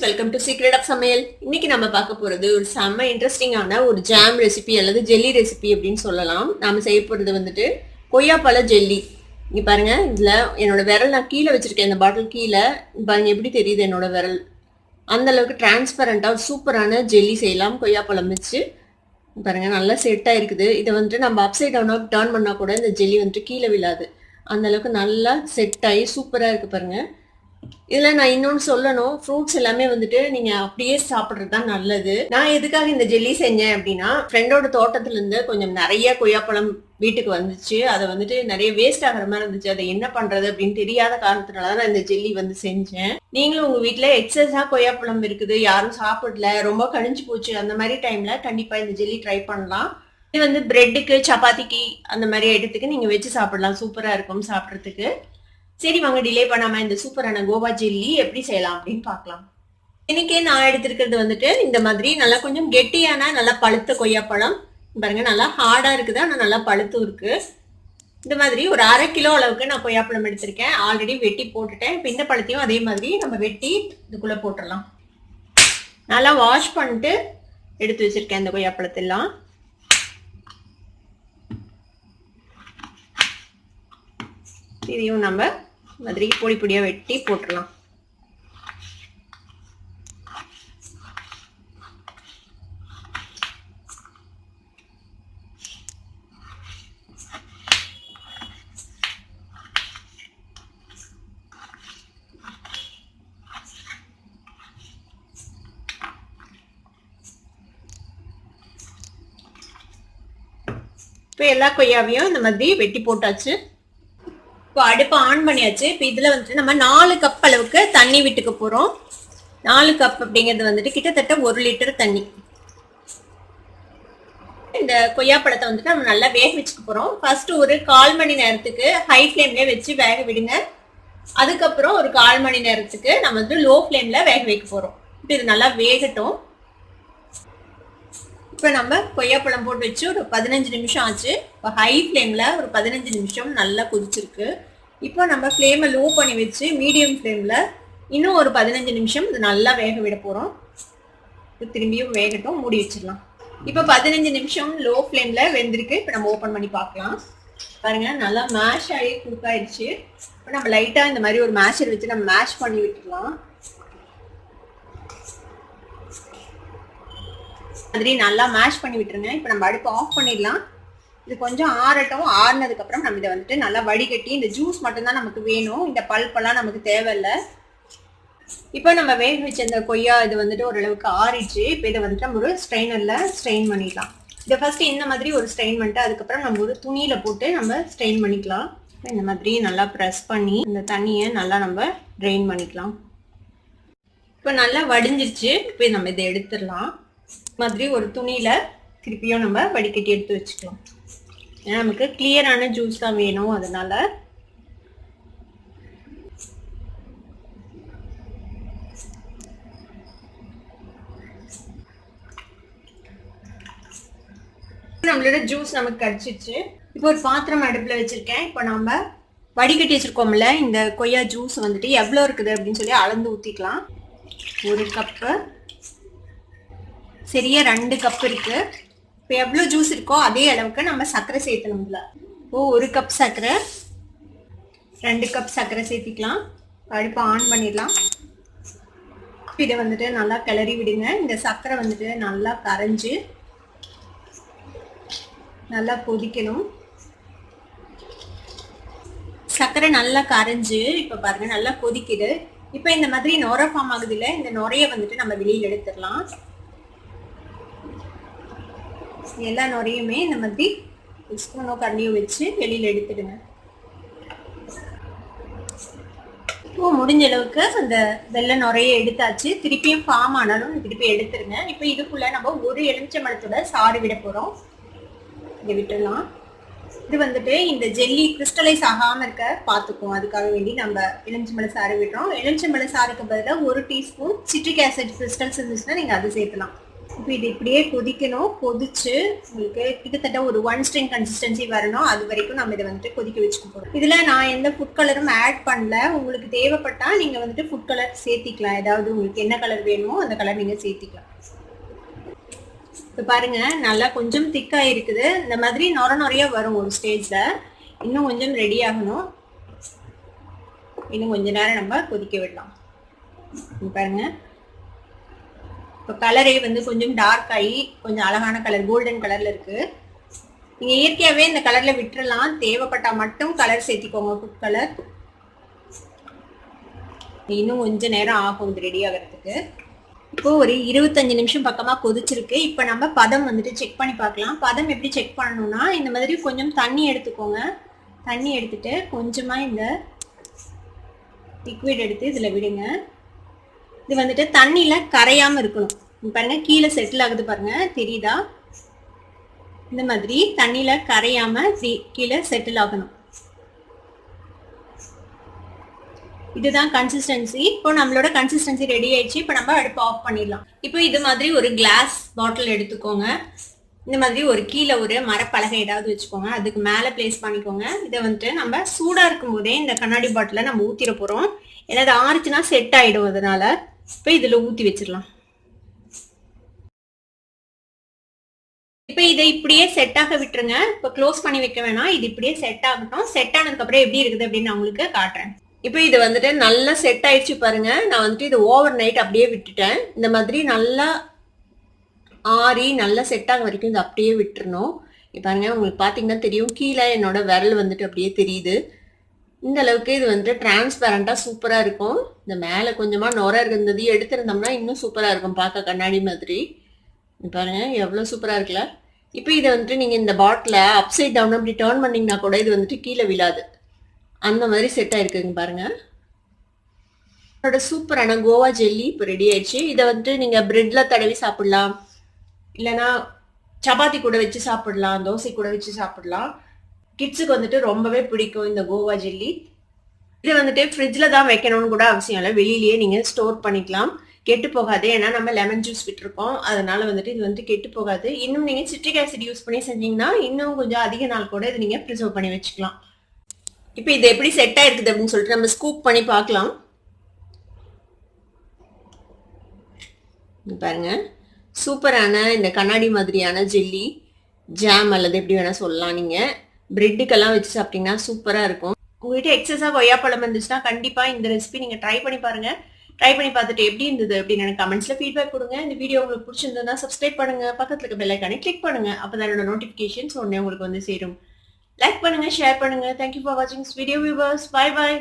Welcome to secret of சமையல். இன்னைக்கு நம்ம பார்க்க போறது ஒரு செம்ம இன்ட்ரெஸ்டிங்கான ஒரு ஜாம் ரெசிபி அல்லது ஜெல்லி ரெசிபி அப்படின்னு சொல்லலாம். நாம செய்ய போறது வந்துட்டு கொய்யாப்பழ ஜெல்லி. இங்க பாருங்க, இதுல என்னோட விரல் நான் கீழே வச்சிருக்கேன், இந்த பாட்டில் கீழே பாருங்க எப்படி தெரியுது என்னோட விரல். அந்த அளவுக்கு டிரான்ஸ்பரண்டா சூப்பரான ஜெல்லி செய்யலாம் கொய்யாப்பழம் வச்சு. பாருங்க நல்லா செட் ஆயிருக்குது. இதை வந்துட்டு நம்ம அப்சைட் டவுனா டர்ன் பண்ணா கூட இந்த ஜெல்லி வந்துட்டு கீழே விழாது. அந்த அளவுக்கு நல்லா செட் ஆகி சூப்பரா இருக்கு பாருங்க. இதுல நான் இன்னொன்னு சொல்லணும், ஃப்ரூட்ஸ் எல்லாமே வந்துட்டு நீங்க அப்படியே சாப்பிட்றது தான் நல்லது. நான் எதுக்காக இந்த ஜெல்லி செஞ்சேன் அப்படின்னா, ஃப்ரெண்டோட தோட்டத்துல இருந்து கொஞ்சம் நிறைய கொய்யாப்பழம் வீட்டுக்கு வந்துச்சு. அதை வந்துட்டு நிறைய வேஸ்ட் ஆகிற மாதிரி இருந்துச்சு. அதை என்ன பண்றது அப்படின்னு தெரியாத காரணத்தினால நான் இந்த ஜெல்லி வந்து செஞ்சேன். நீங்களும் உங்க வீட்டுல எக்ஸஸா கொய்யாப்பழம் இருக்குது, யாரும் சாப்பிடல, ரொம்ப கழிஞ்சு போச்சு, அந்த மாதிரி டைம்ல கண்டிப்பா இந்த ஜெல்லி ட்ரை பண்ணலாம். இது வந்து பிரெட்டுக்கு, சப்பாத்திக்கு அந்த மாதிரி ஐட்டத்துக்கு நீங்க வச்சு சாப்பிடலாம். சூப்பரா இருக்கும் சாப்பிட்றதுக்கு. சரி வாங்க, டிலே பண்ணாம இந்த சூப்பரான கோவா ஜெல்லி எப்படி செய்யலாம் அப்படின்னு பார்க்கலாம். இன்னைக்கே நான் எடுத்திருக்கிறது வந்துட்டு இந்த மாதிரி நல்லா கொஞ்சம் கெட்டியான நல்லா பழுத்த கொய்யாப்பழம். பாருங்க நல்லா ஹார்டா இருக்குது, ஆனா நல்லா பழுத்தும் இருக்கு. இந்த மாதிரி ஒரு 1/2 கிலோ அளவுக்கு நான் கொய்யாப்பழம் எடுத்திருக்கேன். ஆல்ரெடி வெட்டி போட்டுட்டேன். இப்போ இந்த பழத்தையும் அதே மாதிரி நம்ம வெட்டி இதுக்குள்ள போட்டுடலாம். நல்லா வாஷ் பண்ணிட்டு எடுத்து வச்சிருக்கேன் இந்த கொய்யாப்பழத்தெல்லாம். இதையும் நம்ம மாதிரி பொடி பொடியா வெட்டி போட்டுடலாம். இப்போ எல்லா கொய்யாவையும் இந்த மாதிரி வெட்டி போட்டாச்சு. இப்போ அடுப்பை ஆன் பண்ணியாச்சு. இப்போ இதில் வந்துட்டு நம்ம 4 கப் அளவுக்கு தண்ணி விட்டுக்க போகிறோம். 4 கப் அப்படிங்கிறது வந்துட்டு கிட்டத்தட்ட 1 லிட்டர் தண்ணி. இந்த கொய்யாப்பழத்தை வந்துட்டு நம்ம நல்லா வேக வச்சுக்க போகிறோம். ஃபர்ஸ்ட் ஒரு 1/4 மணி நேரத்துக்கு ஹை ஃப்ளேம்லேயே வச்சு வேக விடுங்க. அதுக்கப்புறம் ஒரு 1/4 மணி நேரத்துக்கு நம்ம வந்து லோ ஃப்ளேமில் வேக வைக்க போகிறோம். இப்போ இது நல்லா வேகட்டும். இப்போ நம்ம கொய்யாப்பழம் போட்டு வச்சு ஒரு 15 நிமிஷம் ஆச்சு. இப்போ ஹை ஃப்ளேமில் ஒரு 15 நிமிஷம் நல்லா கொதிச்சிருக்கு. இப்போ நம்ம ஃப்ளேமை லோ பண்ணி வச்சு மீடியம் ஃப்ளேமில் இன்னும் ஒரு 15 நிமிஷம் இது நல்லா வேக விட போகிறோம். இப்போ திரும்பியும் வேகட்டும், மூடி வச்சிடலாம். இப்போ 15 நிமிஷம் லோ ஃப்ளேமில் வெந்திருக்கு. இப்போ நம்ம ஓப்பன் பண்ணி பார்க்கலாம். பாருங்க நல்லா மேஷ் ஆகி குக் ஆயிடுச்சு. இப்போ நம்ம லைட்டாக இந்த மாதிரி ஒரு மேஷர் வச்சு நம்ம மேஷ் பண்ணி விட்டுக்கலாம். மாதிரி நல்லா மேஷ் பண்ணி விட்டுருங்க. இப்போ நம்ம அடுப்பு ஆஃப் பண்ணிடலாம். இது கொஞ்சம் ஆறட்டும். ஆறுனதுக்கு அப்புறம் நம்ம இதை வந்துட்டு நல்லா வடிகட்டி, இந்த ஜூஸ் மட்டும்தான் நமக்கு வேணும், இந்த பல்பெல்லாம் நமக்கு தேவையில்லை. இப்போ நம்ம வேக வச்ச இந்த கொய்யா இது வந்துட்டு ஓரளவுக்கு ஆறிச்சு. இப்போ இதை வந்துட்டு நம்ம ஒரு ஸ்ட்ரெயினர்ல ஸ்ட்ரெயின் பண்ணிடலாம். இதை ஃபர்ஸ்ட் இந்த மாதிரி ஒரு ஸ்ட்ரெயின் பண்ணிட்டு அதுக்கப்புறம் நம்ம ஒரு துணியில போட்டு நம்ம ஸ்ட்ரெயின் பண்ணிக்கலாம். இந்த மாதிரி நல்லா ப்ரெஸ் பண்ணி இந்த தண்ணியை நல்லா நம்ம ட்ரெயின் பண்ணிக்கலாம். இப்போ நல்லா வடிஞ்சிருச்சு. இப்போ நம்ம இதை எடுத்துடலாம். மாதிரி ஒரு துணியில திருப்பியும் நம்ம வடிகட்டி எடுத்து வச்சுக்கலாம். ஏன்னா நமக்கு கிளியரான ஜூஸ் தான் வேணும், அதனால. நம்மளோட ஜூஸ் நமக்கு கிடைச்சிச்சு. இப்போ ஒரு பாத்திரம் அடுப்புல வச்சிருக்கேன். இப்போ நம்ம வடிகட்டி வச்சிருக்கோம்ல இந்த கொய்யா ஜூஸ் வந்துட்டு எவ்வளோ இருக்குது அப்படின்னு சொல்லி அளந்து ஊற்றிக்கலாம். 1 கப்பு சரியா 2 கப் இருக்கு. இப்போ எவ்வளோ ஜூஸ் இருக்கோ அதே அளவுக்கு நம்ம சர்க்கரை சேர்த்தணும்ல. இப்போ 1 கப் சர்க்கரை, 2 கப் சர்க்கரை சேர்த்திக்கலாம். அடுப்பை ஆன் பண்ணிடலாம். இதை வந்துட்டு நல்லா கிளறி விடுங்க. இந்த சர்க்கரை வந்துட்டு நல்லா கரைஞ்சு நல்லா கொதிக்கணும். சர்க்கரை நல்லா கரைஞ்சு இப்போ பாருங்க நல்லா கொதிக்குது. இப்போ இந்த மாதிரி நுரை ஃபார்ம் ஆகுது இல்லை, இந்த நுரையை வந்துட்டு நம்ம வெளியில் எடுத்துடலாம். எல்லா நுரையுமே இந்த மாதிரி ஸ்பூனோ கரண்டியோ வச்சு வெளியில் எடுத்துடுங்க. இப்போ முடிஞ்ச அளவுக்கு அந்த வெள்ளை நுரையை எடுத்தாச்சு. திருப்பியும் ஃபார்ம் ஆனாலும் திருப்பி எடுத்துருங்க. இப்போ இதுக்குள்ள நம்ம ஒரு எலுமிச்சம்பழத்தோட சாறு விட போகிறோம். இதை விட்டுடலாம். இது வந்துட்டு இந்த ஜெல்லி கிறிஸ்டலைஸ் ஆகாமல் இருக்க பார்த்துக்கும், அதுக்காக வேண்டி நம்ம எலுமிச்சம்பழ சாறு விடுறோம். எலுமிச்சம்பழ சாருக்கு பதிலாக 1 டீஸ்பூன் சிட்ரிக் ஆசிட் கிறிஸ்டல்ஸ் இருந்துச்சுன்னா நீங்கள் அது சேர்க்கலாம். இப்போ இது இப்படியே கொதிக்கணும். கொதிச்சு உங்களுக்கு கிட்டத்தட்ட ஒரு 1 ஸ்ட்ரிங் கன்சிஸ்டன்சி வரணும். அது வரைக்கும் நம்ம இதை வந்துட்டு கொதிக்க வச்சுக்க போறோம். இதுல நான் எந்த ஃபுட் கலரும் ஆட் பண்ணல. உங்களுக்கு தேவைப்பட்டா நீங்க வந்துட்டு ஃபுட் கலர் சேர்த்திக்கலாம். ஏதாவது உங்களுக்கு என்ன கலர் வேணுமோ அந்த கலர் நீங்க சேர்த்திக்கலாம். இப்போ பாருங்க நல்லா கொஞ்சம் திக்கா இருக்குது. இந்த மாதிரி நொறையா வரும் ஒரு ஸ்டேஜ்ல. இன்னும் கொஞ்சம் ரெடி ஆகணும். இன்னும் கொஞ்ச நேரம் நம்ம கொதிக்க விடலாம். பாருங்க இப்போ கலரே வந்து கொஞ்சம் டார்க் ஆகி கொஞ்சம் அழகான கலர் கோல்டன் கலர்ல இருக்கு. நீங்க இயற்கையாவே இந்த கலர்ல விட்டுறலாம். தேவைப்பட்டா மட்டும் கலர் சேர்த்திக்கோங்க ஃபுட் கலர். இன்னும் கொஞ்ச நேரம் ஆகும் இது ரெடி ஆகிறதுக்கு. இப்போ ஒரு 25 நிமிஷம் பக்கமா கொதிச்சிருக்கு. இப்போ நம்ம பதம் வந்துட்டு செக் பண்ணி பார்க்கலாம். பதம் எப்படி செக் பண்ணணும்னா இந்த மாதிரி கொஞ்சம் தண்ணி எடுத்துக்கோங்க. தண்ணி எடுத்துட்டு கொஞ்சமா இந்த லிக்விட் எடுத்து இதுல விடுங்க. இது வந்துட்டு தண்ணியில கரையாம இருக்கணும். பாருங்க கீழே செட்டில் ஆகுது பாருங்க, தெரியுதா? இந்த மாதிரி தண்ணியில கரையாம கீழே செட்டில் ஆகணும். இதுதான் கன்சிஸ்டன்சி. இப்போ நம்மளோட கன்சிஸ்டன்சி ரெடி ஆயிடுச்சு. இப்போ நம்ம அடுப்பு ஆஃப் பண்ணிடலாம். இப்போ இது மாதிரி ஒரு கிளாஸ் பாட்டில் எடுத்துக்கோங்க. இந்த மாதிரி ஒரு கீழே ஒரு மரப்பலகை ஏதாவது வச்சுக்கோங்க. அதுக்கு மேலே பிளேஸ் பண்ணிக்கோங்க. இதை வந்துட்டு நம்ம சூடா இருக்கும் போதே இந்த கண்ணாடி பாட்டில நம்ம ஊத்திர போறோம். ஏன்னா அது ஆறுச்சுன்னா செட் ஆயிடும். அதனால இப்போ இதுல ஊத்தி வச்சிடலாம். இப்போ இதை இப்படியே செட் ஆக விட்டுருங்க. இப்போ க்ளோஸ் பண்ணி வைக்க வேணாம். இது இப்படியே செட் ஆகட்டும். செட் ஆனதுக்கு அப்புறம் எப்படி இருக்குது அப்படின்னு நான் உங்களுக்கு காட்டுறேன். இப்போ இது வந்துட்டு நல்லா செட் ஆயிடுச்சு பாருங்க. நான் வந்துட்டு இது ஓவர் நைட் அப்படியே விட்டுட்டேன். இந்த மாதிரி நல்லா ஆறி நல்லா செட் ஆக வரைக்கும் இது அப்படியே விட்டுறணும். இப்போ பாருங்க உங்களுக்கு பார்த்தீங்கன்னா தெரியும், கீழே என்னோட விரல் வந்துட்டு அப்படியே தெரியுது. இந்த அளவுக்கு இது வந்துட்டு டிரான்ஸ்பரண்டா சூப்பரா இருக்கும். இந்த மேலே கொஞ்சமா நொரை இருந்தது எடுத்திருந்தோம்னா இன்னும் சூப்பரா இருக்கும் பார்க்க கண்ணாடி மாதிரி. பாருங்க எவ்வளவு சூப்பரா இருக்குல்ல. இப்போ இதை வந்துட்டு நீங்க இந்த பாட்டில அப்சைட் டவுன் அப்படி டர்ன் பண்ணீங்கன்னா கூட இது வந்துட்டு கீழே விழாது. அந்த மாதிரி செட் ஆயிருக்குங்க பாருங்க. என்னோட சூப்பரான கோவா ஜெல்லி இப்போ ரெடி ஆயிடுச்சு. இதை வந்துட்டு நீங்க பிரெட்ல தடவி சாப்பிடலாம், இல்லைன்னா சப்பாத்தி கூட வச்சு சாப்பிடலாம், தோசை கூட வச்சு சாப்பிடலாம். கிட்ஸுக்கு வந்துட்டு ரொம்பவே பிடிக்கும் இந்த கோவா ஜெல்லி. இது வந்துட்டு ஃப்ரிட்ஜில் தான் வைக்கணும்னு கூட அவசியம் இல்லை. வெளியிலேயே நீங்கள் ஸ்டோர் பண்ணிக்கலாம். கெட்டு போகாது. ஏன்னா நம்ம லெமன் ஜூஸ் விட்டுருக்கோம். அதனால வந்துட்டு இது வந்துட்டு கெட்டு போகாது. இன்னும் நீங்கள் சிட்ரிக் ஆசிட் யூஸ் பண்ணி செஞ்சீங்கன்னா இன்னும் கொஞ்சம் அதிக நாள் கூட இது நீங்கள் ப்ரிசர்வ் பண்ணி வச்சுக்கலாம். இப்போ இது எப்படி செட் ஆயிருக்குது அப்படின்னு சொல்லிட்டு நம்ம ஸ்கூப் பண்ணி பார்க்கலாம். பாருங்க சூப்பரான இந்த கண்ணாடி மாதிரியான ஜெல்லி ஜாம் அல்லது எப்படி வேணா சொல்லலாம். நீங்க பிரெட்டுக்கெல்லாம் வச்சு சாப்பிட்டீங்கன்னா சூப்பரா இருக்கும். உங்ககிட்ட எக்ஸஸா கொய்யாப்பழம் இருந்துச்சுன்னா கண்டிப்பா இந்த ரெசிபி நீங்க ட்ரை பண்ணி பாருங்க. ட்ரை பண்ணி பார்த்துட்டு எப்படி இருந்தது அப்படின்னு எனக்கு கமெண்ட்ஸ்ல ஃபீட்பேக் கொடுங்க. இந்த வீடியோ உங்களுக்கு பிடிச்சிருந்ததுன்னா சப்ஸ்கிரைப் பண்ணுங்க, பக்கத்துல இருக்க பெல் ஐகானை கிளிக் பண்ணுங்க. அப்பதான் என்னோட நோட்டிபிகேஷன்ஸ் உடனே உங்களுக்கு வந்து சேரும். லைக் பண்ணுங்க, ஷேர் பண்ணுங்க. தேங்க்யூ ஃபார் வாட்சிங் this video viewers. Bye by.